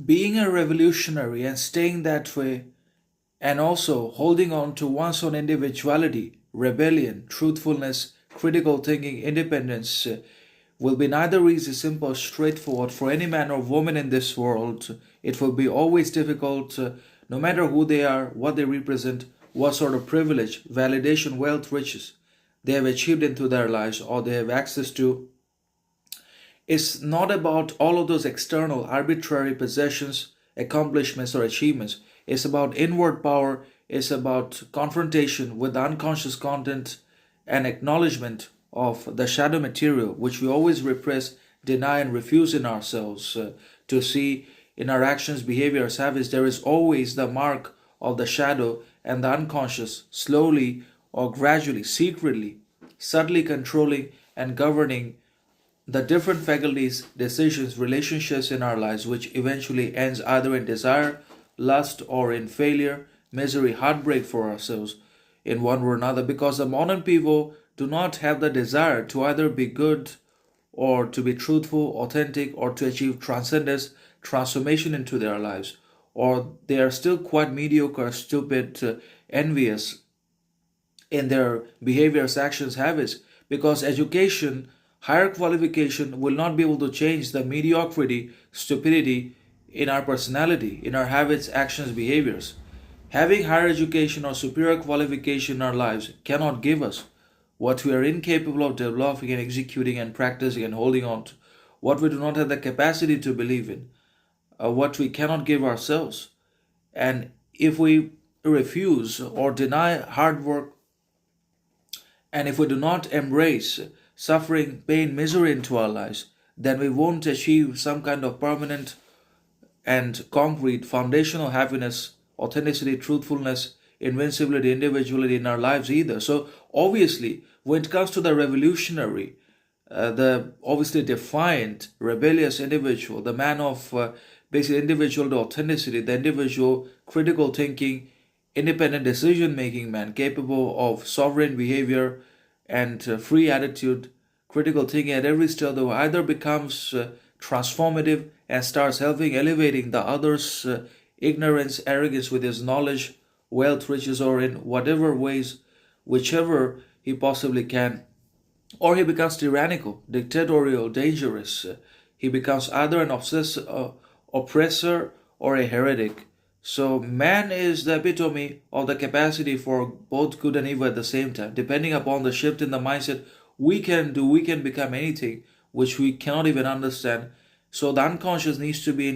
Being a revolutionary and staying that way, and also holding on to one's own individuality, rebellion, truthfulness, critical thinking, independence, will be neither easy, simple, or straightforward for any man or woman in this world. It will be always difficult, no matter who they are, what they represent, what sort of privilege, validation, wealth, riches they have achieved into their lives or they have access to. It's not about all of those external, arbitrary possessions, accomplishments, or achievements. It's about inward power, it's about confrontation with the unconscious content and acknowledgement of the shadow material, which we always repress, deny, and refuse in ourselves to see in our actions, behaviors, habits. There is always the mark of the shadow and the unconscious, slowly or gradually, secretly, subtly controlling and governing the different faculties, decisions, relationships in our lives, which eventually ends either in desire, lust, or in failure, misery, heartbreak for ourselves in one way or another. Because the modern people do not have the desire to either be good or to be truthful, authentic, or to achieve transcendence, transformation into their lives. Or they are still quite mediocre, stupid, envious, in their behaviors, actions, habits, because education, higher qualification will not be able to change the mediocrity, stupidity in our personality, in our habits, actions, behaviors. Having higher education or superior qualification in our lives cannot give us what we are incapable of developing and executing and practicing and holding on to, what we do not have the capacity to believe in, what we cannot give ourselves. And if we refuse or deny hard work, and if we do not embrace suffering, pain, misery into our lives, then we won't achieve some kind of permanent and concrete foundational happiness, authenticity, truthfulness, invincibility, individuality in our lives either. So obviously, when it comes to the revolutionary, the obviously defiant, rebellious individual, the man of basic individual authenticity, the individual critical thinking, independent decision making man capable of sovereign behavior and free attitude, critical thinking at every step, either becomes transformative and starts helping elevating the other's ignorance, arrogance with his knowledge, wealth, riches, or in whatever ways, whichever he possibly can, or he becomes tyrannical, dictatorial, dangerous. He becomes either an oppressor or a heretic. So, man is the epitome of the capacity for both good and evil at the same time. Depending upon the shift in the mindset, we can become anything which we cannot even understand. So, the unconscious needs to be in